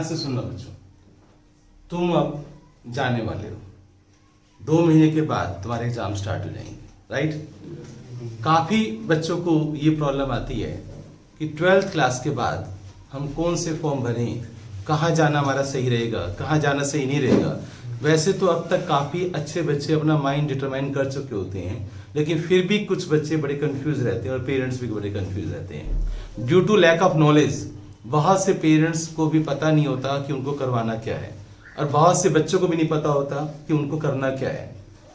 ध्यान से सुनना बच्चों, तुम अब जाने वाले हो, 2 महीने के बाद तुम्हारे एग्जाम स्टार्ट हो जाएंगे, राइट। काफ़ी बच्चों को ये प्रॉब्लम आती है कि 12th क्लास के बाद हम कौन से फॉर्म भरें, कहाँ जाना हमारा सही रहेगा, कहाँ जाना सही नहीं रहेगा। वैसे तो अब तक काफ़ी अच्छे बच्चे अपना माइंड डिटरमाइन कर चुके होते हैं, लेकिन फिर भी कुछ बच्चे बड़े कंफ्यूज रहते हैं और पेरेंट्स भी बड़े कंफ्यूज रहते हैं due to lack of knowledge. बहुत से पेरेंट्स को भी पता नहीं होता कि उनको करवाना क्या है, और बहुत से बच्चों को भी नहीं पता होता कि उनको करना क्या है।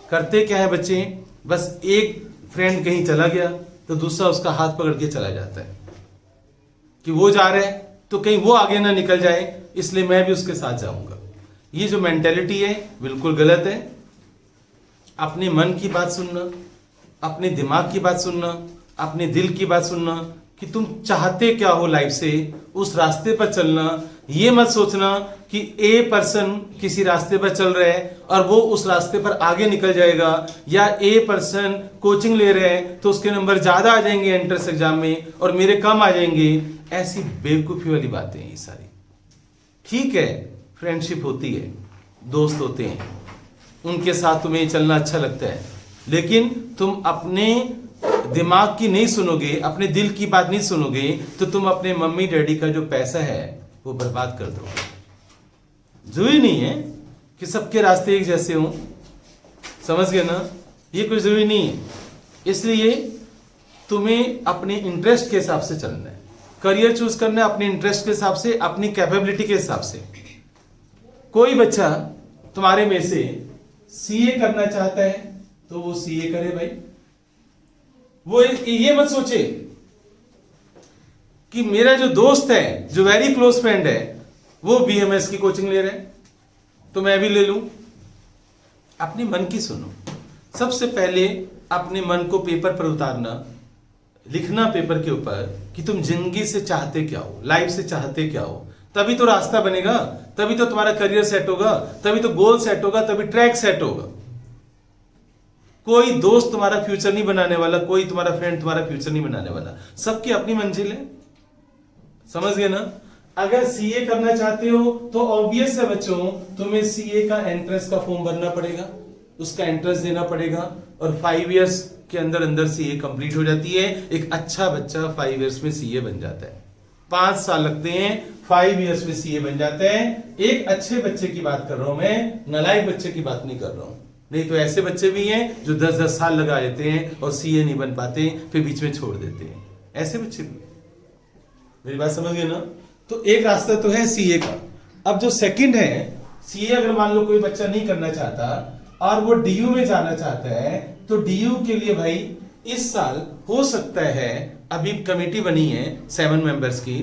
करते क्या है बच्चे, बस एक फ्रेंड कहीं चला गया तो दूसरा उसका हाथ पकड़ के चला जाता है कि वो जा रहा है तो कहीं वो आगे ना निकल जाए, इसलिए मैं भी उसके साथ जाऊंगा। ये जो मेंटेलिटी है बिल्कुल गलत है। अपने मन की बात सुनना, अपने दिमाग की बात सुनना, अपने दिल की बात सुनना कि तुम चाहते क्या हो लाइफ से, उस रास्ते पर चलना। ये मत सोचना कि ए पर्सन किसी रास्ते पर चल रहा है और वो उस रास्ते पर आगे निकल जाएगा, या ए पर्सन कोचिंग ले रहे हैं तो उसके नंबर ज्यादा आ जाएंगे एंट्रेंस एग्जाम में और मेरे कम आ जाएंगे। ऐसी बेवकूफी वाली बातें हैं ये सारी। ठीक है, फ्रेंडशिप होती है, दोस्त होते हैं, उनके साथ तुम्हें चलना अच्छा लगता है, लेकिन तुम अपने दिमाग की नहीं सुनोगे, अपने दिल की बात नहीं सुनोगे, तो तुम अपने मम्मी डैडी का जो पैसा है वो बर्बाद कर दोगे। जरूरी नहीं है कि सबके रास्ते एक जैसे हों, समझ गए ना, ये कोई जरूरी नहीं है। इसलिए तुम्हें अपने इंटरेस्ट के हिसाब से चलना है, करियर चूज करना है अपने इंटरेस्ट के हिसाब से, अपनी कैपेबिलिटी के हिसाब से। कोई बच्चा तुम्हारे में से सीए करना चाहता है तो वो सीए करे भाई। वो ये मत सोचे कि मेरा जो दोस्त है, जो वेरी क्लोज फ्रेंड है, वो बीएमएस की कोचिंग ले रहे हैं तो मैं भी ले लूं। अपने मन की सुनो। सबसे पहले अपने मन को पेपर पर उतारना, लिखना पेपर के ऊपर कि तुम जिंदगी से चाहते क्या हो, लाइफ से चाहते क्या हो। तभी तो रास्ता बनेगा, तभी तो तुम्हारा करियर सेट होगा, तभी तो गोल सेट होगा, तभी ट्रैक सेट होगा। कोई दोस्त तुम्हारा फ्यूचर नहीं बनाने वाला, कोई तुम्हारा फ्रेंड तुम्हारा फ्यूचर नहीं बनाने वाला। सबकी अपनी मंजिल है, समझ गए ना। अगर सीए करना चाहते हो तो ऑब्वियस है बच्चों, तुम्हें सीए का एंट्रेंस का फॉर्म भरना पड़ेगा, उसका एंट्रेंस देना पड़ेगा, और 5 इयर्स के अंदर अंदर सीए कंप्लीट हो जाती है। एक अच्छा बच्चा 5 इयर्स में सीए बन जाता है। 5 साल लगते हैं, 5 इयर्स में सीए बन जाते हैं। एक अच्छे बच्चे की बात कर रहा हूं मैं, नालायक बच्चे की बात नहीं कर रहा हूं। नहीं तो ऐसे बच्चे भी हैं जो 10-10 साल लगा देते हैं और सीए नहीं बन पाते, फिर बीच में छोड़ देते हैं। ऐसे बच्चे भी, मेरी बात समझ गए ना। तो एक रास्ता तो है सीए का। अब जो सेकंड है, सीए अगर मान लो कोई बच्चा नहीं करना चाहता और वो डीयू में जाना चाहता है, तो डीयू के लिए भाई इस साल हो सकता है, अभी कमेटी बनी है 7 मेंबर्स की,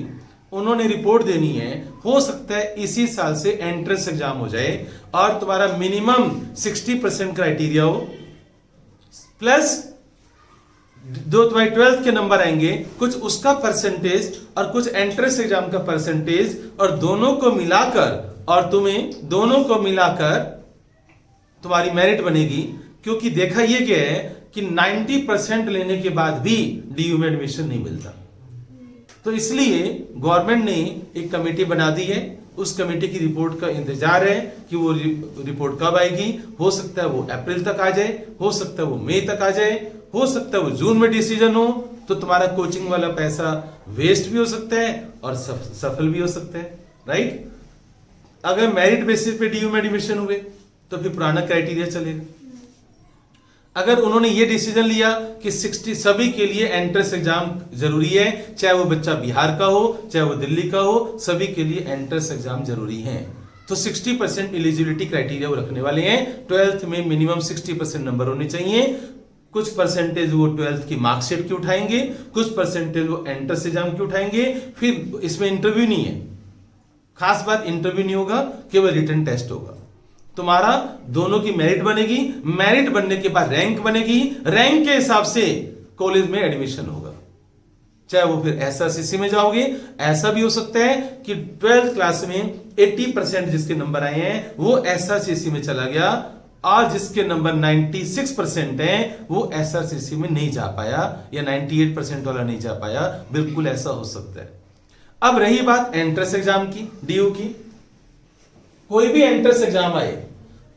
उन्होंने रिपोर्ट देनी है, हो सकता है इसी साल से एंट्रेंस एग्जाम हो जाए और तुम्हारा मिनिमम 60% क्राइटेरिया हो, प्लस जो तुम्हारे 12th के नंबर आएंगे, कुछ उसका परसेंटेज और कुछ एंट्रेंस एग्जाम का परसेंटेज, और दोनों को मिलाकर तुम्हारी मेरिट बनेगी। क्योंकि देखा ये गया है कि 90% लेने के बाद भी डीयू में एडमिशन नहीं मिलता। तो इसलिए गवर्नमेंट ने एक कमेटी बना दी है, उस कमेटी की रिपोर्ट का इंतजार है कि वो रिपोर्ट कब आएगी। हो सकता है वो अप्रैल तक आ जाए, हो सकता है वो मई तक आ जाए, हो सकता है वो जून में डिसीजन हो। तो तुम्हारा कोचिंग वाला पैसा वेस्ट भी हो सकता है और सफल भी हो सकता है, राइट। अगर मेरिट बेसिस पे डीयू में एडमिशन हुए तो फिर पुराना क्राइटेरिया चलेगा। अगर उन्होंने ये डिसीजन लिया कि 60 सभी के लिए एंट्रेंस एग्जाम जरूरी है, चाहे वो बच्चा बिहार का हो, चाहे वो दिल्ली का हो, सभी के लिए एंट्रेंस एग्जाम जरूरी है, तो 60% एलिजिबिलिटी क्राइटेरिया वो रखने वाले हैं। 12th में मिनिमम 60% नंबर होने चाहिए। कुछ परसेंटेज वो 12th की मार्कशीट की उठाएंगे, कुछ परसेंटेज वो एंट्रेंस एग्जाम की उठाएंगे। फिर इसमें इंटरव्यू नहीं है, खास बात इंटरव्यू नहीं होगा, केवल रिटन टेस्ट होगा। तुम्हारा दोनों की मेरिट बनेगी, मेरिट बनने के बाद रैंक बनेगी, रैंक के हिसाब से कॉलेज में एडमिशन होगा। चाहे वो फिर एसआरसीसी में जाओगे, ऐसा भी हो सकता है कि 12th क्लास में 80% जिसके नंबर आए हैं वो एसआरसीसी में चला गया, और जिसके नंबर 96% हैं वो एसआरसीसी में नहीं जा पाया, या 98% वाला नहीं जा पाया। बिल्कुल ऐसा हो सकता है। अब रही बात एंट्रेंस एग्जाम की, डीयू की, कोई भी एंट्रेंस एग्जाम आए,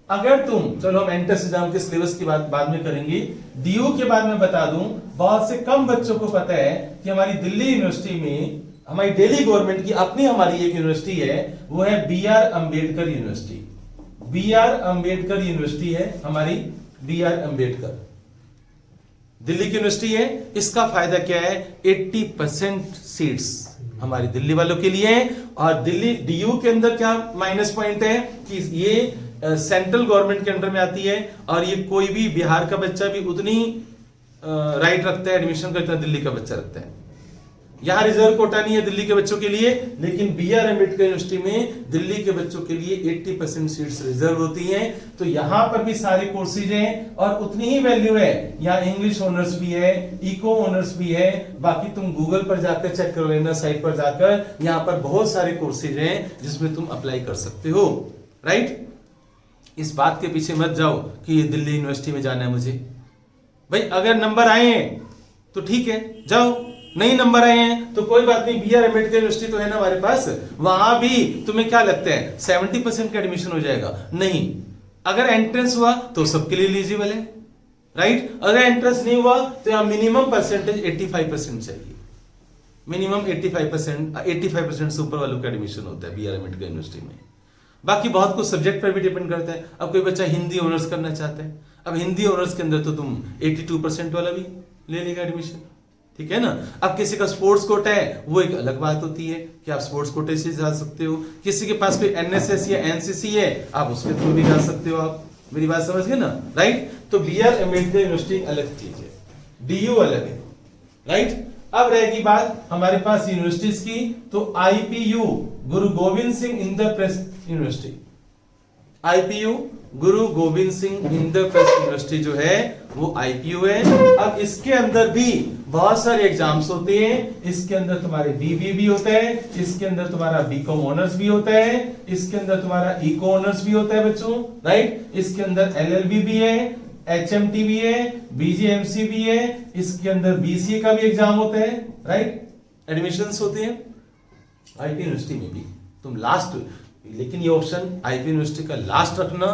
अगर तुम, चलो हम एंट्रेंस एग्जाम के सिलेबस की बात बाद में करेंगे, डीयू के बाद में बता दूं, बहुत से कम बच्चों को पता है कि हमारी दिल्ली यूनिवर्सिटी में, हमारी दिल्ली गवर्नमेंट की अपनी हमारी एक यूनिवर्सिटी है, वो है B.R. Ambedkar university. B.R. Ambedkar university है हमारी, B.R. अम्बेडकर दिल्ली की यूनिवर्सिटी है। इसका फायदा क्या है, 80% सीट्स हमारी दिल्ली वालों के लिए है। और दिल्ली डीयू के अंदर क्या माइनस पॉइंट है कि ये सेंट्रल गवर्नमेंट के अंडर में आती है, और ये कोई भी बिहार का बच्चा भी उतनी राइट रखता है एडमिशन का जितना दिल्ली का बच्चा रखता है। यहां रिजर्व कोटा नहीं है दिल्ली के बच्चों के लिए, लेकिन B.R. अम्बेडकर यूनिवर्सिटी में दिल्ली के बच्चों के लिए 80% सीट्स रिजर्व होती हैं। तो यहां पर भी सारे कोर्सेज हैं और उतनी ही वैल्यू है। यहाँ इंग्लिश ऑनर्स भी है, इको ऑनर्स भी है, बाकी तुम गूगल पर जाकर चेक कर लेना, साइट पर जाकर, यहाँ पर बहुत सारे कोर्सेज हैं जिसमें तुम अप्लाई कर सकते हो, राइट। इस बात के पीछे मत जाओ कि ये दिल्ली यूनिवर्सिटी में जाना है मुझे। भाई अगर नंबर आए हैं तो ठीक है, जाओ, नहीं नंबर आए हैं तो कोई बात नहीं, B.R. अम्बेडकर यूनिवर्सिटी तो है ना हमारे पास, वहां भी तुम्हें क्या लगता है 70% का एडमिशन हो जाएगा? नहीं। अगर एंट्रेंस हुआ तो सबके लिए एलिजिबल है, राइट। अगर एंट्रेंस नहीं हुआ तो यहां मिनिमम परसेंटेज 85% चाहिए, मिनिमम 85% से ऊपर वालों का एडमिशन होता है B.R. अम्बेडकर यूनिवर्सिटी में। बाकी बहुत कुछ सब्जेक्ट पर भी डिपेंड करता है। अब कोई बच्चा हिंदी ऑनर्स करना चाहता है, अब हिंदी ऑनर्स के अंदर तो तुम 82% वाला भी ले लेगा एडमिशन, ठीक है ना। अब किसी का स्पोर्ट्स कोटा है, वो एक अलग बात होती है कि आप स्पोर्ट्स कोटे से जा सकते हो। किसी के पास कोई NSS या NCC है, आप उसके थ्रू भी जा सकते हो। आप मेरी बात समझ गए ना, राइट। तो B.R. अम्बेडकर यूनिवर्सिटी अलग चीज है, DU अलग है, राइट। अब रहेगी बात हमारे पास यूनिवर्सिटीज की, तो IPU गुरु गोविंद सिंह इंद्रप्रस्थ यूनिवर्सिटी, IPU गुरु गोविंद सिंह इंद्रप्रस्थ यूनिवर्सिटी जो है वो IPU है। अब इसके अंदर भी बहुत सारे एग्जाम्स होते हैं। इसके अंदर तुम्हारे BBA भी होता है, इसके अंदर तुम्हारा BCom ऑनर्स भी होता है, इसके अंदर तुम्हारा इको ऑनर्स भी होता है बच्चों, राइट। इसके अंदर LLB भी है, HMT भी है, BJMC भी है, इसके अंदर BCA का भी एग्जाम होता है, राइट। एडमिशंस होते हैं IP यूनिवर्सिटी में भी। तुम लास्ट, लेकिन ये ऑप्शन IP यूनिवर्सिटी का लास्ट रखना।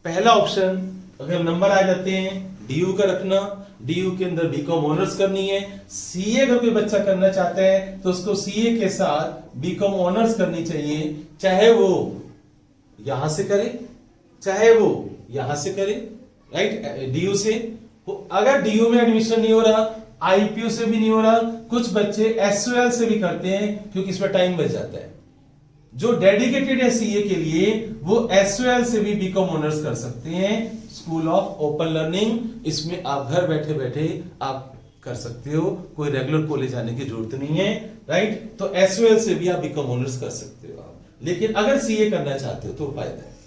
पहला ऑप्शन अगर नंबर आ जाते हैं DU का रखना, DU के अंदर BCom ऑनर्स करनी है। CA अगर कोई बच्चा करना चाहता है तो उसको CA के साथ BCom ऑनर्स करनी चाहिए, चाहे वो यहां से करे चाहे वो यहां से करे, राइट, DU से। अगर DU में एडमिशन नहीं हो रहा, IPU से भी नहीं हो रहा, कुछ बच्चे SOL से भी करते हैं क्योंकि इसमें टाइम बच जाता है। जो डेडिकेटेड है CA के लिए वो SOL से भी BCom ऑनर्स कर सकते हैं, स्कूल ऑफ ओपन लर्निंग। इसमें आप घर बैठे बैठे आप कर सकते हो, कोई रेगुलर कॉलेज जाने की जरूरत नहीं है, राइट। तो SOL से भी आप BCom ऑनर्स कर सकते हो आप। लेकिन अगर CA करना चाहते हो तो फायदा है।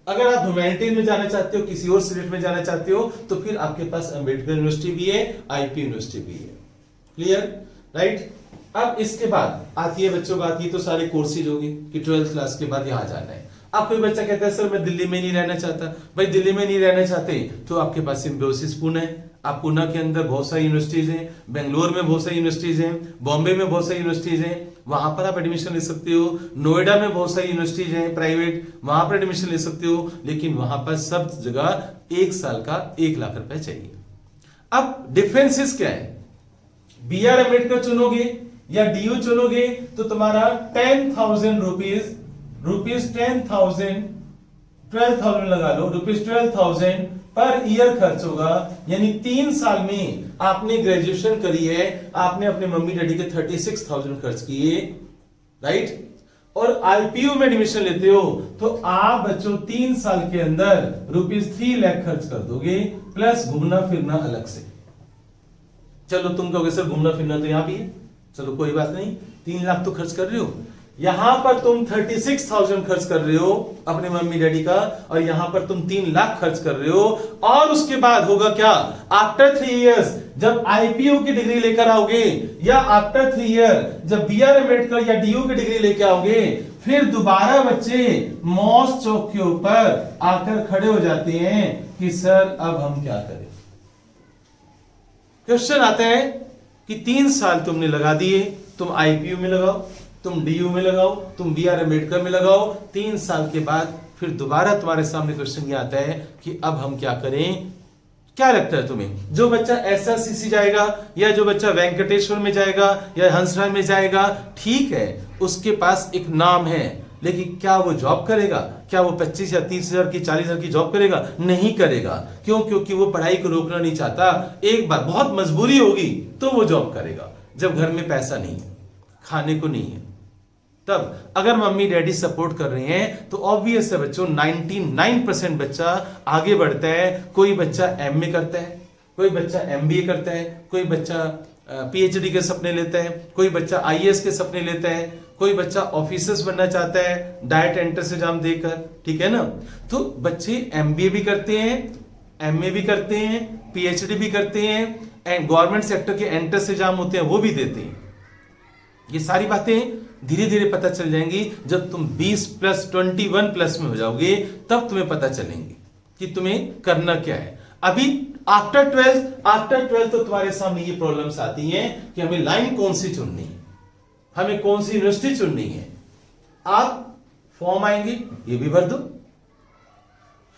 अगर आप ह्यूमैनिटीज में जाना चाहते हो, किसी और स्टेट में जाना चाहते हो, तो फिर आपके पास अम्बेडकर यूनिवर्सिटी भी है, IP यूनिवर्सिटी भी है। Clear, right. अब इसके बाद आती है बच्चों बात, ये तो सारे कोर्सेज होंगे कि 12th क्लास के बाद यहां जाना है। अब कोई बच्चा कहता है सर मैं दिल्ली में नहीं रहना चाहता। भाई दिल्ली में नहीं रहना चाहते तो आपके पास सिम्बायोसिस पुणे है। आप पुणे के अंदर बहुत सारी यूनिवर्सिटीज हैं, बेंगलोर में बहुत सारी यूनिवर्सिटीज हैं, बॉम्बे में बहुत सारी यूनिवर्सिटीज हैं, वहां पर आप एडमिशन ले सकते हो। नोएडा में बहुत सारी यूनिवर्सिटीज हैं प्राइवेट, वहां पर एडमिशन ले सकते हो। लेकिन वहां पर सब जगह 1 साल का 1 लाख रुपए चाहिए। अब डिफरेंसेस क्या है, B.R. अम्बेडकर चुनोगे या DU चुनोगे तो तुम्हारा 10,000 रुपीज 10,000 12,000 लगा लो, ₹12,000 पर ईयर खर्च होगा। यानी 3 साल में आपने ग्रेजुएशन करी है, आपने अपने मम्मी डैडी के 36,000 खर्च किए, राइट। और IPU में एडमिशन लेते हो तो आप बच्चों 3 साल के अंदर ₹3 लाख खर्च कर दोगे, प्लस घूमना फिरना अलग से। चलो तुम कहोगे सर घूमना फिरना तो यहां भी है, चलो कोई बात नहीं, 3 लाख तो खर्च कर रहे हो, यहां पर तुम 36,000 खर्च कर रहे हो अपने मम्मी डैडी का, और यहां पर तुम 3 लाख खर्च कर रहे हो। और उसके बाद होगा क्या, आफ्टर 3 इयर्स जब IPU की डिग्री लेकर आओगे, या आफ्टर 3 ईयर जब B.R. अम्बेडकर या DU की डिग्री लेकर आओगे, फिर दोबारा बच्चे मॉस चौक के ऊपर आकर खड़े हो जाते हैं कि सर अब हम क्या करें। क्वेश्चन आता है कि 3 साल तुमने लगा दिए, तुम IPU में लगाओ, तुम DU में लगाओ, तुम BR अम्बेडकर में लगाओ, 3 साल के बाद फिर दोबारा तुम्हारे सामने क्वेश्चन ये आता है कि अब हम क्या करें। क्या लगता है तुम्हें, जो बच्चा SRCC जाएगा या जो बच्चा वेंकटेश्वर में जाएगा या हंसराज में जाएगा, ठीक है उसके पास एक नाम है, लेकिन क्या वो जॉब करेगा? क्या वो 25 या 30 हजार की 40 हजार की जॉब करेगा? नहीं करेगा। क्यों? क्योंकि वो पढ़ाई को रोकना नहीं चाहता। एक बार बहुत मजबूरी होगी तो वो जॉब करेगा, जब घर में पैसा नहीं है, खाने को नहीं है। तब अगर मम्मी डैडी सपोर्ट कर रहे हैं तो ऑब्वियस है बच्चों, 99% बच्चा आगे बढ़ता है। कोई बच्चा MA करता है, कोई बच्चा MBA करता है, कोई बच्चा PhD के सपने लेता है, कोई बच्चा IAS के सपने लेता है, कोई बच्चा ऑफिसर्स बनना चाहता है डायरेक्ट एंट्रेंस एग्जाम देकर, ठीक है ना। तो बच्चे MBA भी करते हैं, MA भी करते हैं, PhD भी करते हैं, एंड गवर्नमेंट सेक्टर के एंट्रेंस एग्जाम होते हैं वो भी देते हैं। ये सारी बातें धीरे धीरे पता चल जाएंगी। जब तुम 20+ 21+ में हो जाओगे तब तुम्हें पता चलेंगे कि तुम्हें करना क्या है। अभी आफ्टर 12th तो तुम्हारे सामने ये प्रॉब्लम्स आती हैं कि हमें लाइन कौन सी चुननी है, हमें कौन सी यूनिवर्सिटी चुननी है। आप फॉर्म आएंगे ये भी भर दो,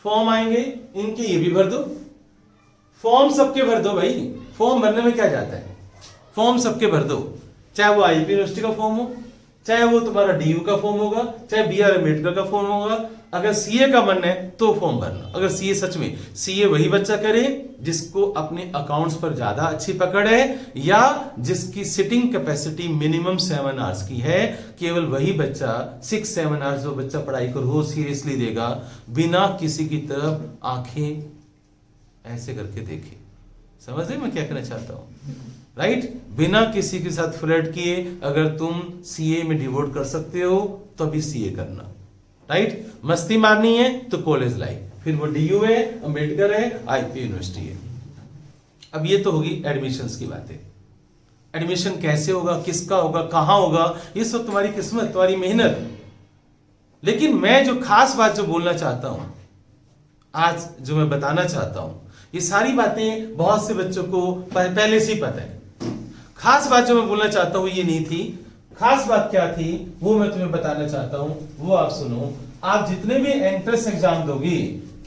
फॉर्म आएंगे इनके ये भी भर दो, फॉर्म सबके भर दो भाई। फॉर्म भरने में क्या जाता है, फॉर्म सबके भर दो, चाहे वो IIP यूनिवर्सिटी का फॉर्म हो, चाहे वो तुम्हारा DU का फॉर्म होगा, चाहे BR अम्बेडकर का फॉर्म होगा। अगर CA का मन है तो फॉर्म भरना। अगर CA सच में CA वही बच्चा करे जिसको अपने अकाउंट्स पर ज्यादा अच्छी पकड़ है या जिसकी सिटिंग कैपेसिटी मिनिमम 7 आवर्स की है, केवल वही बच्चा 6-7 आवर्स जो बच्चा पढ़ाई को रोज सीरियसली देगा, बिना किसी की तरफ आंखें ऐसे करके देखे। समझ रहे मैं क्या कहना चाहता हूं, राइट? बिना किसी के साथ फ्लर्ट किए अगर तुम CA में डिवोट कर सकते हो तो अभी CA करना, राइट? मस्ती मारनी है तो कॉलेज लाइफ, फिर वो DU है, अम्बेडकर है, IIP यूनिवर्सिटी है। अब ये तो होगी एडमिशंस की बातें। एडमिशन कैसे होगा, किसका होगा, कहां होगा, ये सब तुम्हारी किस्मत, तुम्हारी मेहनत। लेकिन मैं जो खास बात जो बोलना चाहता हूं आज, जो मैं बताना चाहता हूं, ये सारी बातें बहुत से बच्चों को पहले से ही पता है। खास बात जो मैं बोलना चाहता हूं ये नहीं थी। खास बात क्या थी वो मैं तुम्हें बताना चाहता हूं, वो आप सुनो। आप जितने भी एंट्रेंस एग्जाम दोगे,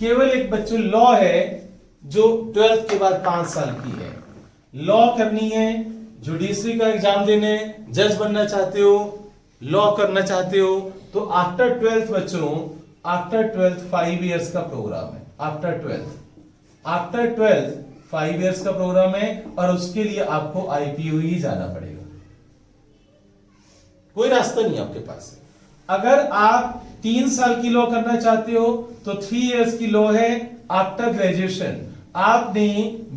केवल एक बच्चों लॉ है जो 12th के बाद 5 साल की है, लॉ करनी है, जुडिशरी का एग्जाम देने, जज बनना चाहते हो, लॉ करना चाहते हो, तो आफ्टर 12th बच्चों, आफ्टर 12th 5 इयर्स का प्रोग्राम है। आफ्टर 12th 5 इयर्स का प्रोग्राम है और उसके लिए आपको IPU ही जाना पड़ेगा, कोई रास्ता नहीं आपके पास। अगर आप 3 साल की लॉ करना चाहते हो तो 3 इयर्स की लॉ है आफ्टर ग्रेजुएशन। आपने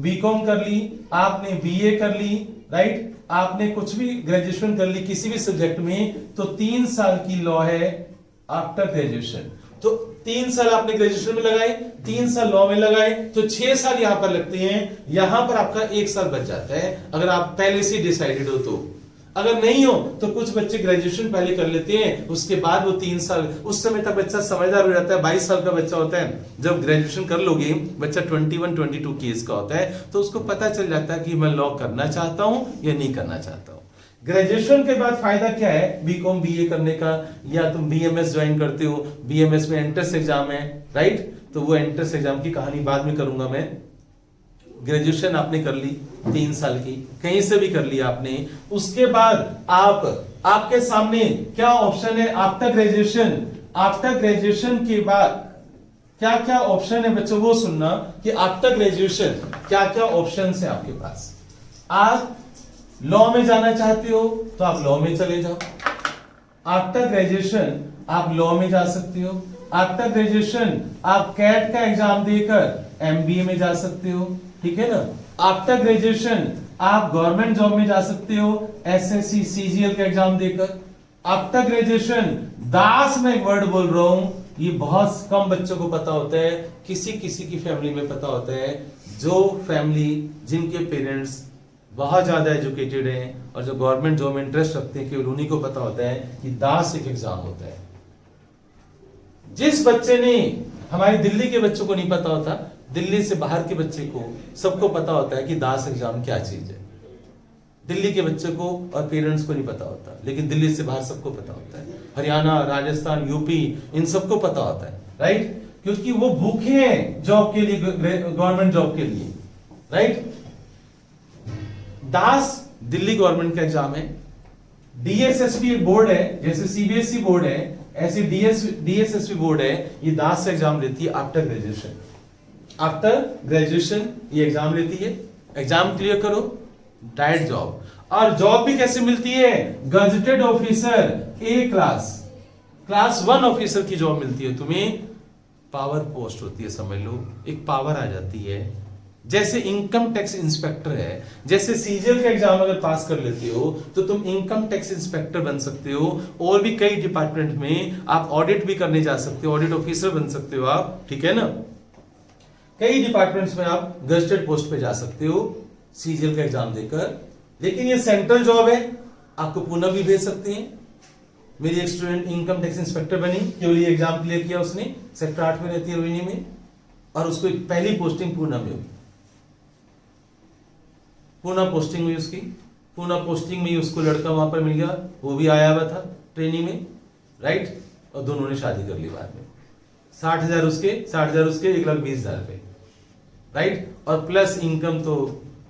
BCom कर ली, आपने BA कर ली, राइट, आपने कुछ भी ग्रेजुएशन कर ली किसी भी सब्जेक्ट में, तो 3 साल की लॉ है आफ्टर ग्रेजुएशन। तो 3 साल आपने ग्रेजुएशन में लगाए, 3 साल लॉ में लगाए, तो 6 साल यहां पर लगते हैं। यहां पर आपका 1 साल बच जाता है अगर आप पहले से डिसाइडेड हो तो। अगर नहीं हो तो कुछ बच्चे ग्रेजुएशन पहले कर लेते हैं, उसके बाद वो 3 साल, उस समय तक बच्चा समझदार हो जाता है। 22 साल का बच्चा होता है, जब ग्रेजुएशन कर लोगे बच्चा 21-22 की एज का होता है, तो उसको पता चल जाता है कि मैं लॉ करना चाहता हूं या नहीं करना चाहता हूं। ग्रेजुएशन के बाद फायदा क्या है BCom BA करने का, या तुम BMS ज्वाइन करते हो, BMS में एंट्रेंस एग्जाम है, राइट, तो वो एंट्रेंस एग्जाम की कहानी बाद में करूंगा मैं। ग्रेजुएशन आपने कर ली 3 साल की, कहीं से भी कर लिया आपने, उसके बाद आपके सामने क्या ऑप्शन है आफ्टर ग्रेजुएशन। आफ्टर ग्रेजुएशन के बाद क्या क्या ऑप्शन है बच्चों, वो सुनना कि आफ्टर ग्रेजुएशन क्या क्या ऑप्शन है आपके पास। आप लॉ में जाना चाहते हो तो आप लॉ में चले जाओ, आफ्टर ग्रेजुएशन आप लॉ में जा सकते हो। आफ्टर ग्रेजुएशन आप कैट का एग्जाम देकर MBA में जा सकते हो, ठीक है ना। आफ्टर ग्रेजुएशन आप गवर्नमेंट जॉब में जा सकते हो, SSC CGL का एग्जाम देकर। आफ्टर ग्रेजुएशन, दास मैं एक वर्ड बोल रहा हूं, ये बहुत कम बच्चों को पता होता है, किसी किसी की फैमिली में पता होता है, जो फैमिली जिनके पेरेंट्स बहुत ज्यादा एजुकेटेड हैं और जो गवर्नमेंट जॉब में इंटरेस्ट रखते हैं, केवल उन्हीं को पता होता है कि दास एक एग्जाम होता है। जिस बच्चे ने, हमारी दिल्ली के बच्चों को नहीं पता होता, दिल्ली से बाहर के बच्चे को सबको पता होता है कि दास एग्जाम क्या चीज है। दिल्ली के बच्चे को और पेरेंट्स को नहीं पता होता, लेकिन दिल्ली से बाहर सबको पता होता है। हरियाणा, राजस्थान, यूपी, इन सबको पता होता है, राइट, क्योंकि वो भूखे हैं जॉब के लिए, गवर्नमेंट जॉब के लिए, राइट। दास दिल्ली गवर्नमेंट का एग्जाम है। डीएसएसबी एक बोर्ड है, जैसे सीबीएसई बोर्ड है ऐसे डीएसएसबी बोर्ड है, ये दास एग्जाम लेती है आफ्टर ग्रेजुएशन। आफ्टर ग्रेजुएशन ये एग्जाम लेती है। एग्जाम क्लियर करो, डायरेक्ट जॉब। और जॉब भी कैसे मिलती है? गजेटेड ऑफिसर ए क्लास 1 ऑफिसर की जॉब मिलती है तुम्हें। पावर पोस्ट होती है, समझ लो, एक पावर आ जाती है। जैसे इनकम टैक्स इंस्पेक्टर है, जैसे सीजीएल का एग्जाम अगर पास कर लेते हो तो तुम इनकम टैक्स इंस्पेक्टर बन सकते हो। और भी कई डिपार्टमेंट में आप ऑडिट भी करने जा सकते हो, ऑडिट ऑफिसर बन सकते हो आप, ठीक है ना। कई डिपार्टमेंट्स में आप गजेटेड पोस्ट पे जा सकते हो सीजीएल का एग्जाम देकर। लेकिन ये सेंट्रल जॉब है, आपको पुणे भी भेज सकते हैं। मेरी एक स्टूडेंट इनकम टैक्स इंस्पेक्टर बनी, केवल ये एग्जाम क्लियर किया उसने, सेक्टर 8 में रहती है रोहिणी में, और उसको पहली पोस्टिंग पुणे में हुई। पुणे पोस्टिंग हुई उसकी, पुणे पोस्टिंग में ही उसको लड़का वहां पर मिल गया, वो भी आया हुआ था ट्रेनिंग में, राइट। और दोनों ने शादी कर ली बाद में। 60,000 उसके, 1,20,000 रुपए, राइट। और प्लस इनकम तो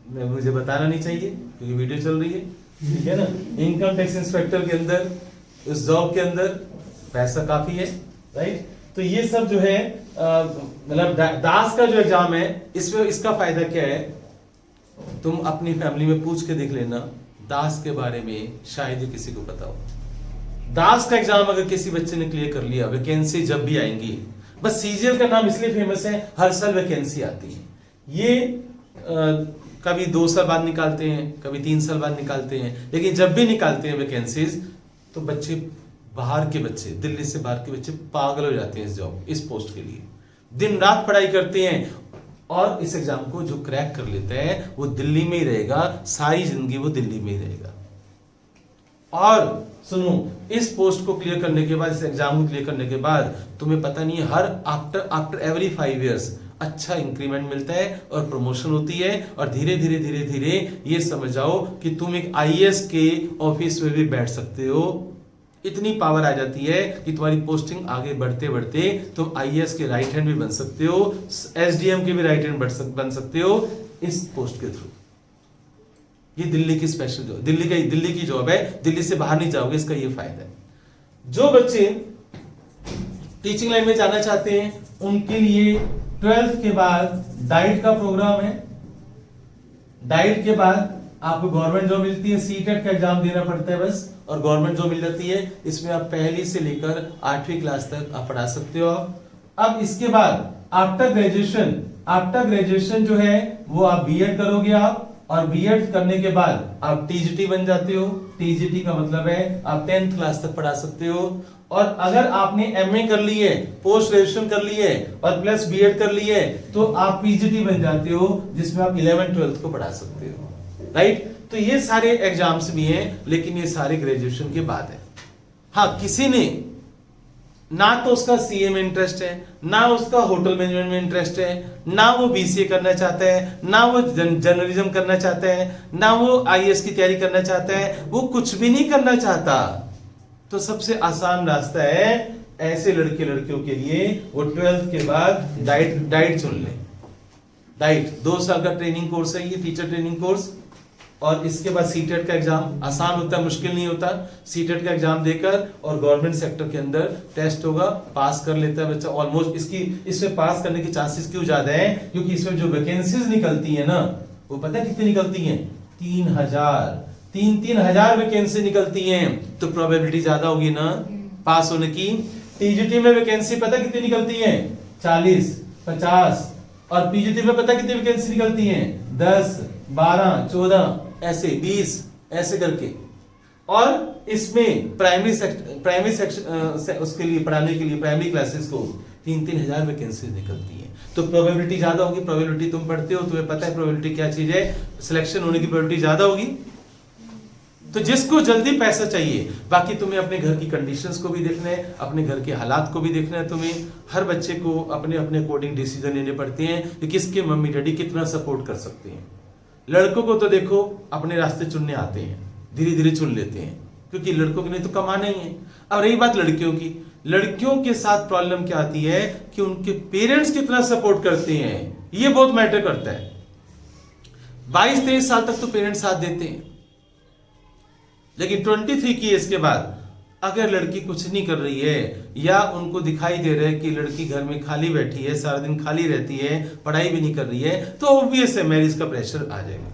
मुझे बताना नहीं चाहिए क्योंकि वीडियो चल रही है, ठीक है ना। इनकम टैक्स इंस्पेक्टर के अंदर, उस जॉब के अंदर पैसा काफी है, राइट। तो ये सब जो है मतलब दास का जो एग्जाम है, इसमें इसका फायदा क्या है, तुम अपनी फैमिली में पूछ के देख लेना दास के बारे में, शायद ही किसी को पता हो। दास का एग्जाम अगर किसी बच्चे ने क्लियर कर लिया, वैकेंसी जब भी आएंगी, बस सीजीएल का नाम इसलिए फेमस है, हर साल वैकेंसी आती है। ये कभी 2 साल बाद निकालते हैं, कभी 3 साल बाद निकालते हैं, लेकिन जब भी निकालते हैं वैकेंसीज तो बच्चे, बाहर के बच्चे, दिल्ली से बाहर के बच्चे पागल हो जाते हैं इस जॉब, इस पोस्ट के लिए। दिन रात पढ़ाई करते हैं और इस एग्जाम को जो क्रैक कर लेता है वो दिल्ली में ही रहेगा, सारी जिंदगी वो दिल्ली में ही रहेगा। और सुनो, इस पोस्ट को क्लियर करने के बाद, इस एग्जाम को क्लियर करने के बाद तुम्हें पता नहीं है, हर आफ्टर एवरी 5 years अच्छा इंक्रीमेंट मिलता है और प्रमोशन होती है। और धीरे धीरे धीरे धीरे ये समझ जाओ कि तुम एक आईएएस के ऑफिस में भी बैठ सकते हो। इतनी पावर आ जाती है कि तुम्हारी पोस्टिंग आगे बढ़ते बढ़ते तुम आईएएस के राइट हैंड भी बन सकते हो, एसडीएम के भी राइट हैंड बन सकते हो इस पोस्ट के थ्रू। ये दिल्ली की स्पेशल जॉब, दिल्ली की जॉब है, दिल्ली से बाहर नहीं जाओगे, इसका ये फायदा है। जो बच्चे टीचिंग लाइन में जाना चाहते हैं उनके लिए 12th के बाद डाइट का प्रोग्राम है। डाइट के बाद आपको गवर्नमेंट जॉब मिलती है, सीटेट का एग्जाम देना पड़ता है बस, और गवर्नमेंट जॉब मिल जाती है। इसमें आप पहली से लेकर 8वीं क्लास तक आप पढ़ा सकते हो। अब इसके बाद आफ्टर ग्रेजुएशन जो है वो आप बीएड करोगे आप, और बीएड करने के बाद आप टीजीटी बन जाते हो। टीजीटी का मतलब है आप 10th क्लास तक पढ़ा सकते हो। और अगर आपने एमए कर ली है, पोस्ट ग्रेजुएशन कर ली है और प्लस बीएड कर ली है तो आप पीजीटी बन जाते हो, जिसमें आप 11th 12th को पढ़ा सकते हो, राइट। तो ये सारे एग्जाम्स भी हैं, लेकिन ये सारे ग्रेजुएशन के बाद है। हाँ, किसी ने ना तो उसका सीए में इंटरेस्ट है, ना उसका होटल मैनेजमेंट में इंटरेस्ट है, ना वो बीसीए करना चाहता है, ना वो जर्नलिज्म करना चाहता है, ना वो आईएएस की तैयारी करना चाहता है, वो कुछ भी नहीं करना चाहता, तो सबसे आसान रास्ता है ऐसे लड़के लड़कियों के लिए वो 12th के बाद डाइट चुन ले। डाइट 2 साल का ट्रेनिंग कोर्स है, ये टीचर ट्रेनिंग कोर्स। और इसके बाद सीटेट का एग्जाम आसान होता है, मुश्किल नहीं होता। सीटेट का एग्जाम देकर और गवर्नमेंट सेक्टर के अंदर टेस्ट होगा, पास कर लेता है बच्चा ऑलमोस्ट। इसमें पास करने के चांसेस क्यों ज्यादा है? क्योंकि इसमें जो वैकेंसीज निकलती है ना, वो पता है कितनी निकलती हैं? 3,000 वैकेंसी निकलती हैं, तो प्रोबेबिलिटी ज्यादा होगी ना पास होने की। टीजीटी में वैकेंसी पता कितनी निकलती है? 40, 50। और पीजीटी में पता कितनी वैकेंसी निकलती है? 10, 12, 14, ऐसे 20, ऐसे करके। और इसमें प्राइमरी सेक्शन उसके लिए पढ़ाने के लिए प्राइमरी क्लासेस को 3,000 वैकेंसी निकलती है। तो प्रोबेबिलिटी ज्यादा होगी। प्रोबेबिलिटी तुम पढ़ते हो, तुम्हें पता है प्रोबेबिलिटी क्या चीज है, सिलेक्शन होने की प्रोबेबिलिटी ज्यादा होगी। तो जिसको जल्दी पैसा चाहिए, बाकी तुम्हें अपने घर की कंडीशंस को भी देखना है, अपने घर के हालात को भी देखना है। तुम्हें हर बच्चे को अपने अपने अकॉर्डिंग डिसीजन लेने पड़ते हैं कि किसके मम्मी डैडी कितना सपोर्ट कर सकते हैं। लड़कों को तो देखो अपने रास्ते चुनने आते हैं, धीरे धीरे चुन लेते हैं, क्योंकि लड़कों के लिए तो कमाना ही है। अब रही बात लड़कियों की, लड़कियों के साथ प्रॉब्लम क्या आती है कि उनके पेरेंट्स कितना सपोर्ट करते हैं, ये बहुत मैटर करता है। 22-23 साल तक तो पेरेंट्स साथ देते हैं, लेकिन 23 की एज के बाद अगर लड़की कुछ नहीं कर रही है या उनको दिखाई दे रहा है कि लड़की घर में खाली बैठी है, सारा दिन खाली रहती है, पढ़ाई भी नहीं कर रही है, तो ऑब्वियस है मैरिज का प्रेशर आ जाएगा।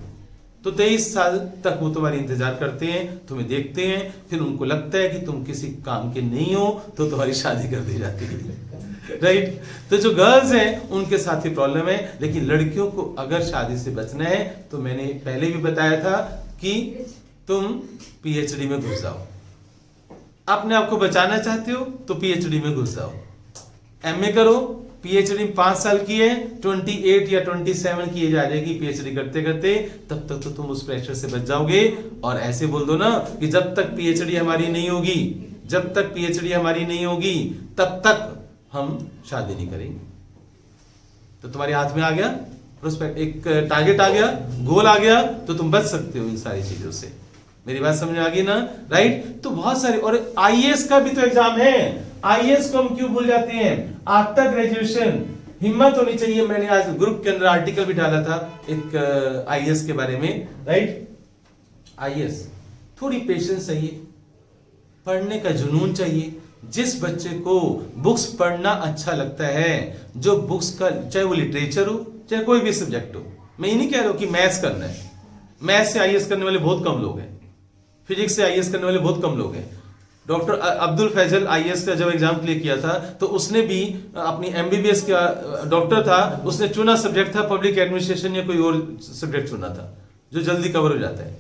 तो 23 साल तक वो तुम्हारी इंतजार करते हैं, तुम्हें देखते हैं, फिर उनको लगता है कि तुम किसी काम के नहीं हो, तो तुम्हारी शादी कर दी जाती है। राइट? तो जो गर्ल्स हैं उनके साथ ही प्रॉब्लम है, लेकिन लड़कियों को अगर शादी से बचना है तो मैंने पहले भी बताया था कि तुम पीएचडी में घुस जाओ। अपने आप को बचाना चाहते हो तो पीएचडी में घुस जाओ, एमए करो, पीएचडी 5 साल की है, 28 या 27 की एज आ जाएगी पीएचडी करते करते, तब तक तो तुम उस प्रेशर से बच जाओगे। और ऐसे बोल दो ना कि जब तक पीएचडी हमारी नहीं होगी, जब तक पीएचडी हमारी नहीं होगी तब तक हम शादी नहीं करेंगे। तो तुम्हारे हाथ में आ गया प्रोस्पेक्ट, एक टारगेट आ गया, गोल आ गया, तो तुम बच सकते हो इन सारी चीजों से। मेरी बात समझ में आ गई ना? राइट? तो बहुत सारे, और आईएएस का भी तो एग्जाम है। आईएएस को हम क्यों भूल जाते हैं? आफ्टर ग्रेजुएशन हिम्मत होनी चाहिए। मैंने आज ग्रुप के अंदर आर्टिकल भी डाला था एक आईएएस के बारे में। राइट? आईएएस थोड़ी पेशेंस चाहिए, पढ़ने का जुनून चाहिए। जिस बच्चे को बुक्स पढ़ना अच्छा लगता है, जो बुक्स का, चाहे वो लिटरेचर हो चाहे कोई भी सब्जेक्ट हो, मैं ये नहीं कह रहा हूं कि मैथ्स करना है, मैथ्स से आईएएस करने वाले बहुत कम लोग हैं, फिजिक्स से आईएएस करने वाले बहुत कम लोग हैं। डॉक्टर अब्दुल फैजल आईएएस का जब एग्जाम क्लियर किया था तो उसने भी अपनी एमबीबीएस का डॉक्टर था, उसने चुना सब्जेक्ट था पब्लिक एडमिनिस्ट्रेशन या कोई और सब्जेक्ट चुना था जो जल्दी कवर हो जाता है।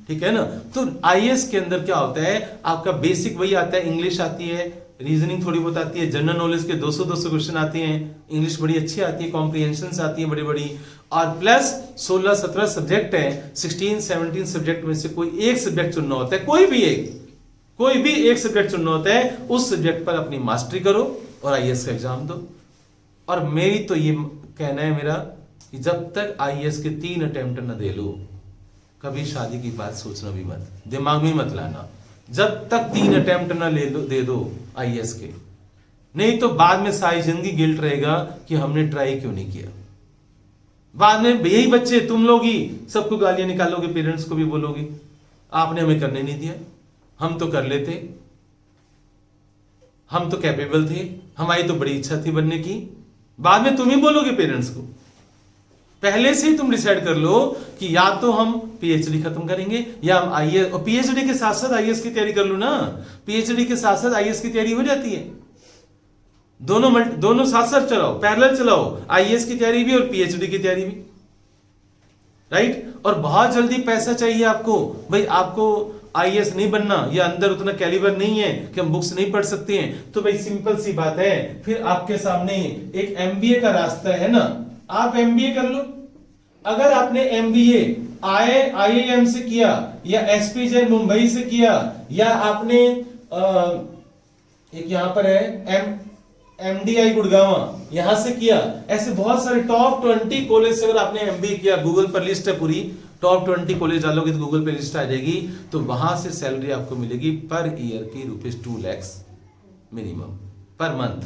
ठीक है ना? तो आईएएस के अंदर क्या होता है, आपका बेसिक वही आता है, इंग्लिश आती है, रीजनिंग थोड़ी बहुत आती है, जनरल नॉलेज के 200 क्वेश्चन आते हैं, इंग्लिश बड़ी अच्छी आती है, कॉम्प्रिहेंशन आती है बड़ी बड़ी, और प्लस 16-17 सब्जेक्ट है, 16-17 सब्जेक्ट में से कोई एक सब्जेक्ट चुनना होता है, कोई भी एक सब्जेक्ट चुनना होता है, उस सब्जेक्ट पर अपनी मास्टरी करो और आईएएस का एग्जाम दो। और मेरी तो ये कहना है मेरा कि जब तक आईएएस के 3 अटेम्प्ट न दे लो, कभी शादी की बात सोचना भी मत, दिमाग में मत लाना। जब तक 3 अटेम्प्ट न दे दो आईएएस के, नहीं तो बाद में सारी जिंदगी गिल्ट रहेगा कि हमने ट्राई क्यों नहीं किया। बाद में यही बच्चे, तुम लोग ही सबको गालियां निकालोगे, पेरेंट्स को भी बोलोगे आपने हमें करने नहीं दिया, हम तो कर लेते, हम तो कैपेबल थे, हमारी तो बड़ी इच्छा थी बनने की। बाद में तुम ही बोलोगे पेरेंट्स को। पहले से ही तुम डिसाइड कर लो कि या तो हम पीएचडी खत्म करेंगे या हम आईएएस, और पीएचडी के साथ साथ आईएएस की तैयारी कर लो ना। पीएचडी के साथ साथ आईएएस की तैयारी हो जाती है, दोनों साथ साथ चलाओ, पैरेलल चलाओ, आईएएस की तैयारी भी और पीएचडी की तैयारी भी। राइट? और बहुत जल्दी पैसा चाहिए आपको, भाई आपको आईएएस नहीं बनना या अंदर उतना कैलिबर नहीं है कि हम बुक्स नहीं पढ़ सकते हैं, तो भाई सिंपल सी बात है, फिर आपके सामने एक एमबीए का रास्ता है ना, आप एमबीए कर लो। अगर आपने एमबीए आईआईएम से किया या एसपीजे मुंबई से किया, या आपने एक यहां पर है एमडीआई गुड़गांव यहां से किया, ऐसे बहुत सारे टॉप 20 कॉलेज से अगर आपने एमबीए किया, गूगल पर लिस्ट है पूरी, टॉप 20 कॉलेज डालोगे तो गूगल पे लिस्ट आ जाएगी, तो वहां से सैलरी आपको मिलेगी पर ईयर की ₹2 lakh minimum, per month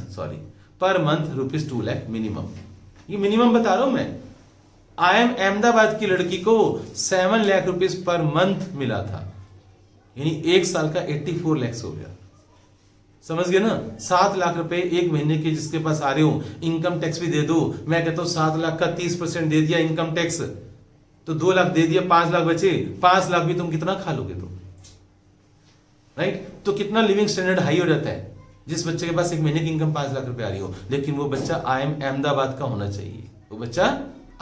₹2 lakh minimum. ये मिनिमम बता रहा हूं मैं। IIM अहमदाबाद की लड़की को 7 लाख रुपीस पर मंथ मिला था, यानी 1 साल का 84 लाख हो गया। समझ गए ना? 7 लाख रुपए एक महीने के जिसके पास आ रहे हो, इनकम टैक्स भी दे दो। मैं कहता हूं 7 लाख का 30% दे दिया इनकम टैक्स, तो 2 लाख दे दिया, 5 लाख बचे। 5 लाख भी तुम कितना खा लोगे तुम? राइट? तो कितना लिविंग स्टैंडर्ड हाई हो जाता है जिस बच्चे के पास एक महीने की इनकम 5 लाख रुपए आ रही हो, लेकिन वो बच्चा IIM अहमदाबाद का होना चाहिए। वो बच्चा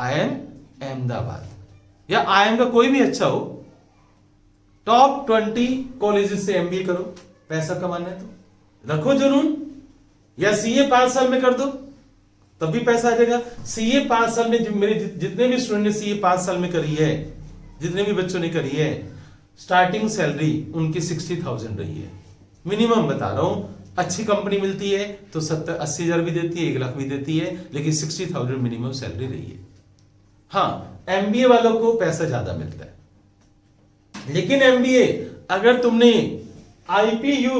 IIM अहमदाबाद या IIM का कोई भी अच्छा हो, टॉप 20 कॉलेजेस से एमबीए करो, पैसा कमाना है तो रखो जुनून, या सीए 5 साल में कर दो तब भी पैसा आ जाएगा। सीए 5 साल में, मेरे जितने भी स्टूडेंट ने सीए 5 साल में करी है, जितने भी बच्चों ने करी है, स्टार्टिंग सैलरी उनकी 60,000 रही है मिनिमम, बता रहा हूं। अच्छी कंपनी मिलती है तो 70-80 हजार भी देती है, 1 लाख भी देती है, लेकिन 60,000 मिनिमम सैलरी रही है। हाँ, एमबीए वालों को पैसा ज्यादा मिलता है, लेकिन एमबीए अगर तुमने आईपीयू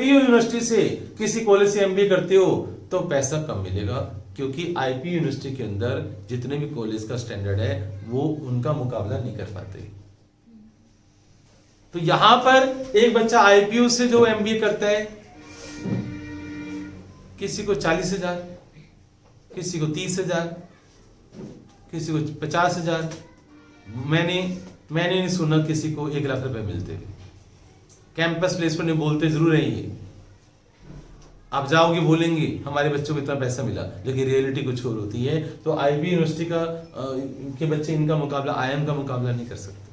यूनिवर्सिटी से किसी कॉलेज से एमबीए करते हो तो पैसा कम मिलेगा, क्योंकि आईपीयू यूनिवर्सिटी के अंदर जितने भी कॉलेज का स्टैंडर्ड है वो उनका मुकाबला नहीं कर पाते। तो यहां पर एक बच्चा आईपीयू से जो एमबीए करता है, किसी को 40,000, किसी को 30,000, किसी को 50,000, मैंने नहीं सुना किसी को 1 लाख रुपए मिलते हुए। कैंपस प्लेसमेंट में बोलते जरूर है ये, आप जाओगे बोलेंगे हमारे बच्चों को इतना पैसा मिला, लेकिन रियलिटी कुछ और होती है। तो आईपी यूनिवर्सिटी के बच्चे इनका मुकाबला, आईएम का मुकाबला नहीं कर सकते।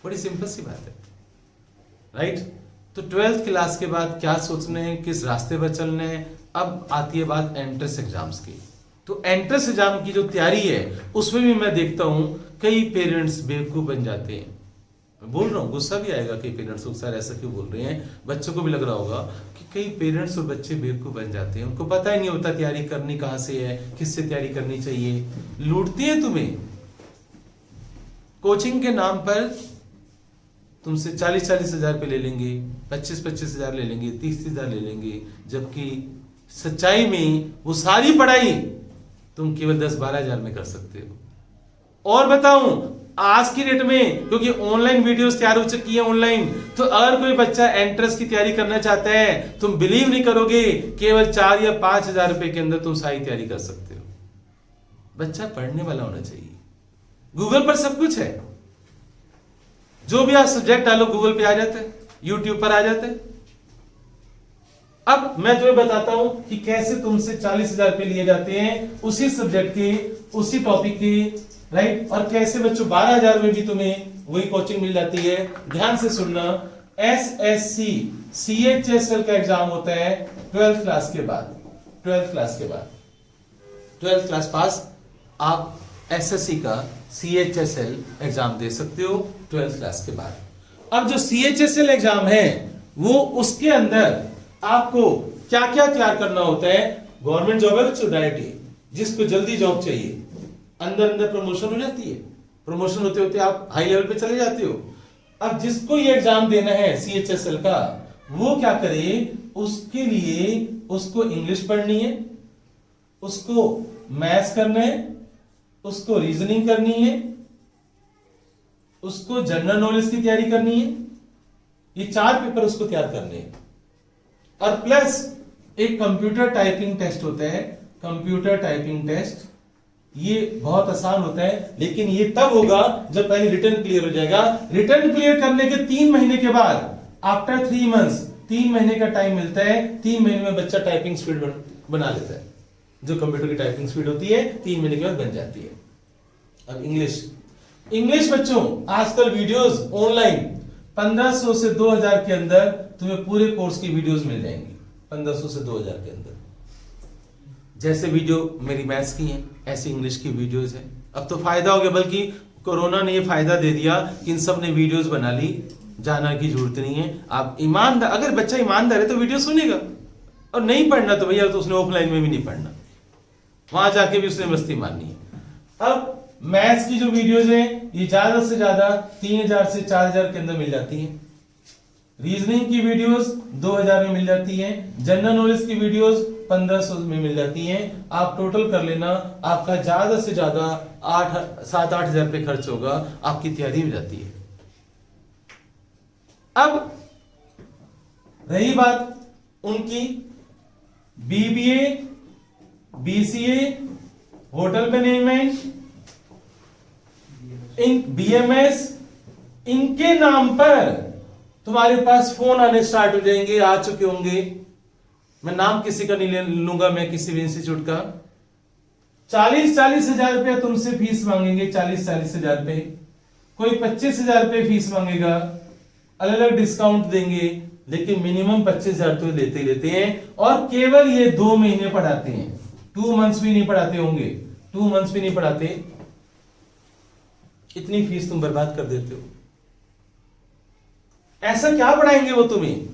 बड़ी सिंपल सी बात है, राइट। तो 12th क्लास के बाद क्या सोचना है, किस रास्ते पर चलना है। अब आती है बात एंट्रेंस एग्जाम्स की। तो एंट्रेंस एग्जाम की जो तैयारी है उसमें भी मैं देखता हूं कई पेरेंट्स बेवकूफ बन जाते हैं। मैं बोल रहा हूँ, गुस्सा भी आएगा कई पेरेंट्स को, सर ऐसा क्यों बोल रहे हैं। बच्चों को भी लग रहा होगा कि कई पेरेंट्स और बच्चे बेवकूफ बन जाते हैं, उनको पता ही नहीं होता तैयारी करनी कहाँ से है, किससे तैयारी करनी चाहिए। लूटते हैं तुम्हें, कोचिंग के नाम पर तुमसे 40-40 हजार रुपये ले लेंगे, 25-25 हजार ले लेंगे, 30 हजार ले लेंगे, जबकि सच्चाई में वो सारी पढ़ाई तुम केवल 10-12 हजार में कर सकते हो। और बताऊं, आज की डेट में क्योंकि ऑनलाइन वीडियोस तैयार हो चुकी है ऑनलाइन, तो अगर कोई बच्चा एंट्रेंस की तैयारी करना चाहता है, तुम बिलीव नहीं करोगे, केवल 4 या 5 हजार रुपए के अंदर तुम सारी तैयारी कर सकते हो। बच्चा पढ़ने वाला होना चाहिए। गूगल पर सब कुछ है, जो भी आप सब्जेक्ट डालो गूगल पे आ जाता है, यूट्यूब पर आ जाता है। अब मैं तुम्हें बताता हूं कि कैसे तुमसे 40,000 रुपए लिए जाते हैं उसी सब्जेक्ट के, उसी टॉपिक के, राइट। और कैसे बच्चों 12,000 में भी तुम्हें वही कोचिंग मिल जाती है। ध्यान से सुनना, SSC CHSL का एग्जाम होता है 12th क्लास के बाद। 12th क्लास के बाद 12th क्लास पास आप SSC का CHSL एग्जाम दे सकते हो 12th क्लास के बाद। अब जो CHSL एग्जाम है वो, उसके अंदर आपको क्या क्या तैयार करना होता है। गवर्नमेंट जॉब है बच्चों, डायरेक्ट, जिसको जल्दी जॉब चाहिए, अंदर प्रमोशन हो जाती है, प्रमोशन होते होते आप हाई लेवल पे चले जाते हो। अब जिसको ये एग्जाम देना है CHSL का, वो क्या करे, उसके लिए उसको इंग्लिश पढ़नी है, उसको मैथ्स करना है, उसको रीजनिंग करनी है, उसको जनरल नॉलेज की तैयारी करनी है। ये 4 पेपर उसको तैयार करने हैं। और प्लस एक कंप्यूटर टाइपिंग टेस्ट होता है, कंप्यूटर टाइपिंग टेस्ट। ये बहुत आसान होता है, लेकिन ये तब होगा जब पहले रिटर्न क्लियर हो जाएगा। रिटर्न क्लियर करने के 3 महीने के बाद, आफ्टर 3 मंथ्स, 3 महीने का टाइम मिलता है। 3 महीने में बच्चा टाइपिंग स्पीड बना लेता है। जो कंप्यूटर की टाइपिंग स्पीड होती है 3 महीने के बाद बन जाती है। अब इंग्लिश बच्चों, आजकल वीडियोस ऑनलाइन 1500 से 2000 के अंदर तुम्हें पूरे कोर्स की वीडियोस मिल जाएंगी। 1500 से 2000 के अंदर। जैसे वीडियो मेरी मैथ्स की है, ऐसी इंग्लिश की वीडियोस है। अब तो फायदा हो गया, बल्कि कोरोना ने ये फायदा दे दिया कि इन सब ने वीडियोस बना ली, जाना की जरूरत नहीं है। आप ईमानदार, अगर बच्चा ईमानदार है तो वीडियो सुनेगा, और नहीं पढ़ना तो भैया तो उसने ऑफलाइन में भी नहीं पढ़ना, वहां जाके भी उसने मस्ती मारनी है। अब मैथ्स की जो वीडियोस है ये ज्यादा से ज्यादा 3000 से 4000 के अंदर मिल जाती है। रीजनिंग की वीडियोस 2000 में मिल जाती है। जनरल नॉलेज की वीडियोस 1500 में मिल जाती हैं। आप टोटल कर लेना, आपका ज्यादा से ज्यादा 7-8 हजार रुपये खर्च होगा, आपकी तैयारी हो जाती है। अब रही बात उनकी BBA, BCA, hotel management, BMS, इनके नाम पर तुम्हारे पास फोन आने स्टार्ट हो जाएंगे, आ चुके होंगे। मैं नाम किसी का नहीं लूंगा, मैं किसी भी इंस्टीट्यूट का। 40-40 हजार रुपया तुमसे फीस मांगेंगे, 40-40 हजार रुपये। कोई 25 हजार रुपये फीस मांगेगा, अलग अलग डिस्काउंट देंगे, लेकिन मिनिमम 25 हजार तो लेते ही लेते हैं। और केवल ये 2 महीने पढ़ाते हैं, 2 मंथ्स भी नहीं पढ़ाते होंगे, 2 मंथ्स भी नहीं पढ़ाते। इतनी फीस तुम बर्बाद कर देते हो। ऐसा क्या पढ़ाएंगे वो तुम्हें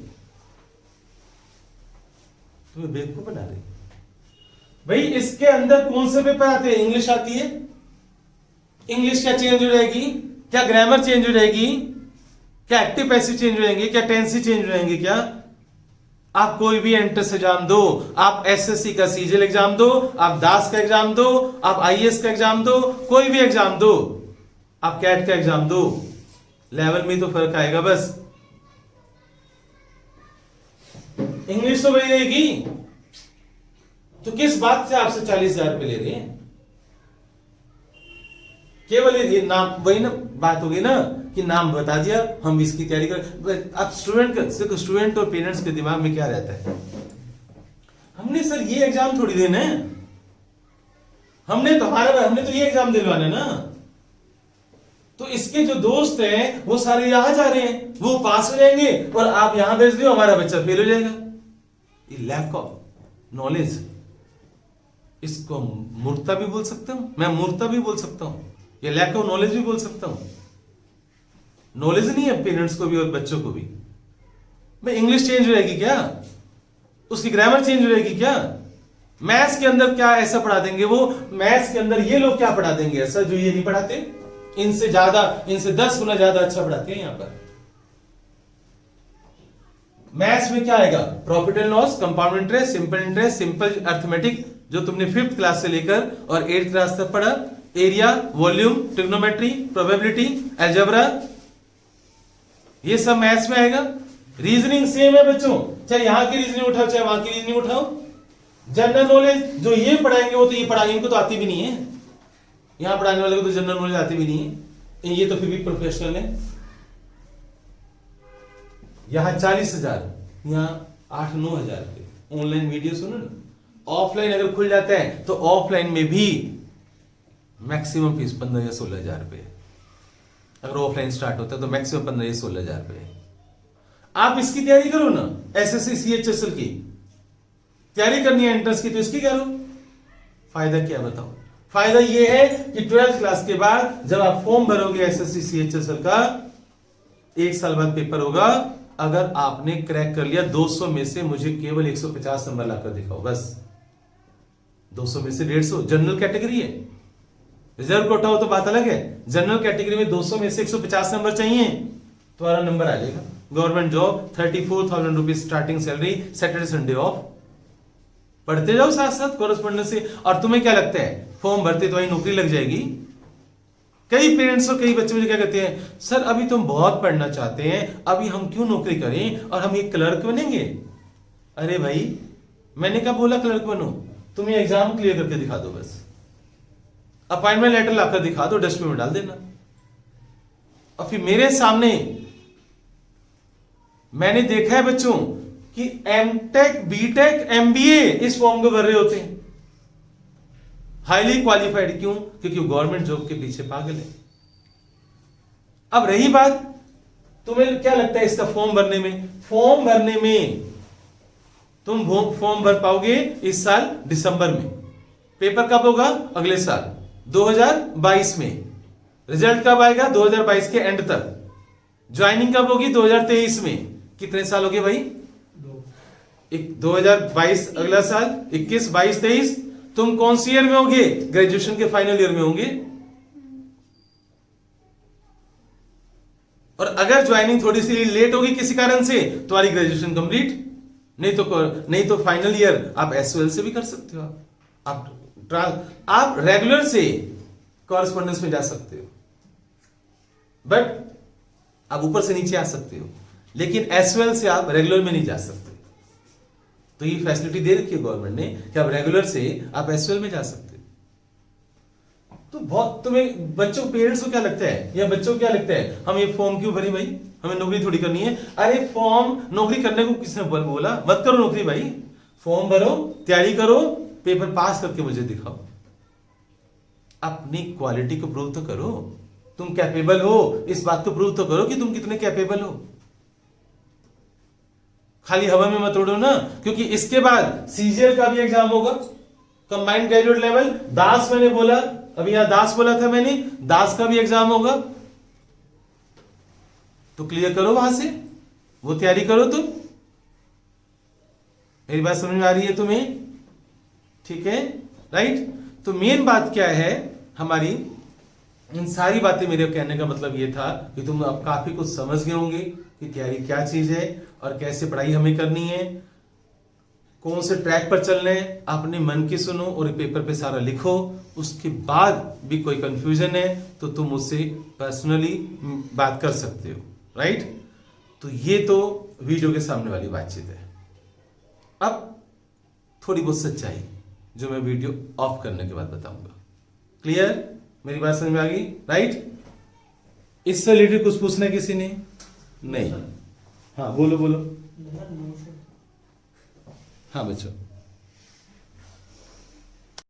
बेवकूफ बना रहे। भाई इसके अंदर कौन से पेपर आते हैं? इंग्लिश आती है, इंग्लिश क्या चेंज हो जाएगी? क्या ग्रामर चेंज हो जाएगी? क्या एक्टिव पैसिव चेंज हो जाएंगे? क्या टेंसी चेंज हो जाएंगे? क्या आप कोई भी एंट्रेंस एग्जाम दो, आप एसएससी का सीजीएल एग्जाम दो, आप दास का एग्जाम दो, आप आईएएस का एग्जाम दो, कोई भी एग्जाम दो, आप कैट का एग्जाम दो, लेवल में तो फर्क आएगा बस। इंग्लिश तो वही रहेगी। तो किस बात से आपसे 40,000 रुपए ले रहे हैं? केवल ये नाम, वही ना बात होगी ना कि नाम बता दिया, हम इसकी तैयारी कर। अब स्टूडेंट और पेरेंट्स के दिमाग में क्या रहता है, हमने सर ये एग्जाम थोड़ी देना है, हमने तो ये एग्जाम दिलवाना है ना। तो इसके जो दोस्त हैं वो सारे यहां जा रहे हैं, वो पास हो जाएंगे और आप यहां भेज दियो, हमारा बच्चा फेल हो जाएगा। ये लैक ऑफ नॉलेज, इसको मूर्खता भी बोल सकता हूं, मैं मूर्खता भी बोल सकता हूं, ये लैक ऑफ नॉलेज भी बोल सकता हूं। नॉलेज नहीं है पेरेंट्स को भी और बच्चों को भी। मैं इंग्लिश चेंज हो जाएगी क्या? उसकी ग्रामर चेंज हो जाएगी क्या? मैथ्स के अंदर क्या ऐसा पढ़ा देंगे वो, मैथ्स के अंदर ये लोग क्या पढ़ा देंगे ऐसा जो ये नहीं पढ़ाते? इनसे ज्यादा, इनसे 10 गुना ज्यादा अच्छा पढ़ाते हैं यहां पर। मैथ्स में क्या आएगा? Profit and loss, compound interest, simple arithmetic जो तुमने 5th क्लास से लेकर और 8th क्लास तक पढ़ा, area, volume, trigonometry, probability, algebra, ये सब मैथ्स में आएगा। रीजनिंग सेम है बच्चों, चाहे यहां की रीजनिंग उठाओ चाहे वहां की रीजनिंग उठाओ। जनरल नॉलेज जो ये पढ़ाएंगे वो तो ये पढ़ाएंगे, इनको तो आती भी नहीं है, यहां पढ़ाने वाले को तो जनरल नॉलेज आती भी नहीं है, ये तो फिर भी प्रोफेशनल है। यहां 40,000, यहां 8-9 हजार रुपए ऑनलाइन वीडियो सुनो ना। ऑफलाइन अगर खुल जाता है तो ऑफलाइन में भी मैक्सिमम फीस 15 या 16 हजार रुपए। अगर ऑफलाइन स्टार्ट होता है तो मैक्सिमम 15 या 16 हजार रुपए। आप इसकी तैयारी करो ना, एसएससी सीएचएसएल की तैयारी करनी है एंट्रेंस की, तो इसकी करो। फायदा क्या बताओ? फायदा यह है कि 12th क्लास के बाद जब आप फॉर्म भरोगे एसएससी सीएचएसएल का, 1 साल बाद पेपर होगा, अगर आपने क्रैक कर लिया 200 में से मुझे केवल 150 नंबर लाकर दिखाओ बस। 200 में से 150 जनरल कैटेगरी है, रिजर्व कोटा हो तो बात अलग है। जनरल कैटेगरी में 200 में से 150 नंबर चाहिए, तुम्हारा नंबर आ जाएगा। Government job, 34,000 rupees starting salary, Saturday Sunday off. पढ़ते जाओ साथ साथ कॉरेस्पॉन्डेंस से। और तुम्हें क्या लगता है फॉर्म भरते तो वही नौकरी लग जाएगी? कई पेरेंट्स और कई बच्चे मुझे क्या कहते हैं, सर अभी तुम बहुत पढ़ना चाहते हैं, अभी हम क्यों नौकरी करें और हम एक क्लर्क बनेंगे। अरे भाई मैंने क्या बोला क्लर्क बनो, तुम ये एग्जाम क्लियर करके दिखा दो बस, अपॉइंटमेंट लेटर लाकर दिखा दो, डस्टबिन में डाल देना। और फिर मेरे सामने मैंने देखा है बच्चों कि एमटेक, बीटेक, एमबीए इस फॉर्म को भर रहे होते हैं, हाईली क्वालिफाइड। क्यों? क्योंकि गवर्नमेंट जॉब के पीछे पागल है। अब रही बात, तुम्हें क्या लगता है इसका फॉर्म भरने में? फॉर्म भरने में तुम फॉर्म भर पाओगे इस साल दिसंबर में, पेपर कब होगा? अगले साल 2022 में। रिजल्ट कब आएगा? 2022 के एंड तक। ज्वाइनिंग कब होगी? 2023 में। कितने साल हो गए भाई? 2022 अगला साल, 21, 22, 23। तुम कौन सी ईयर में होगे? ग्रेजुएशन के फाइनल ईयर में होंगे। और अगर ज्वाइनिंग थोड़ी सी लेट होगी किसी कारण से, तुम्हारी ग्रेजुएशन कंप्लीट, नहीं तो फाइनल ईयर आप एसओएल से भी कर सकते हो। आप रेगुलर से कॉरेस्पॉन्डेंस में जा सकते हो, बट आप ऊपर से नीचे आ सकते हो, लेकिन एसओएल से आप रेगुलर में नहीं जा सकते। तो ये फैसिलिटी दे रखी है गवर्नमेंट ने कि आप रेगुलर से आप एसओएल में जा सकते हो। तो बहुत तुम्हें बच्चों, पेरेंट्स को क्या लगता है या बच्चों को क्या लगता है, हम ये फॉर्म क्यों भरी भाई, हमें नौकरी थोड़ी करनी है। अरे फॉर्म नौकरी करने को किसने बोला? मत करो नौकरी भाई, फॉर्म भरो, तैयारी करो, पेपर पास करके मुझे दिखाओ। अपनी क्वालिटी को प्रूव तो करो, तुम कैपेबल हो, इस बात को प्रूव तो करो कि तुम कितने कैपेबल हो। खाली हवा में मत उड़ो ना, क्योंकि इसके बाद सीजीएल का भी एग्जाम होगा, कंबाइंड ग्रेजुएट लेवल। दास मैंने बोला, अभी यहां दास बोला था मैंने, दास का भी एग्जाम होगा। तो क्लियर करो वहां से, वो तैयारी करो तुम। मेरी बात समझ में आ रही है तुम्हें? ठीक है, राइट। तो मेन बात क्या है हमारी, इन सारी बातें मेरे कहने का मतलब ये था कि तुम अब काफी कुछ समझ गए होंगे कि तैयारी क्या चीज है और कैसे पढ़ाई हमें करनी है, कौन से ट्रैक पर चलना है। अपने मन की सुनो और पेपर पे सारा लिखो। उसके बाद भी कोई कंफ्यूजन है तो तुम मुझसे पर्सनली बात कर सकते हो, राइट। तो ये तो वीडियो के सामने वाली बातचीत है। अब थोड़ी बहुत सच्चाई जो मैं वीडियो ऑफ करने के बाद बताऊंगा। क्लियर? मेरी बात समझ में आ गई, राइट। इससे रिलेटेड कुछ पूछना है किसी ने? नहीं। हाँ बोलो बोलो। हाँ बच्चों।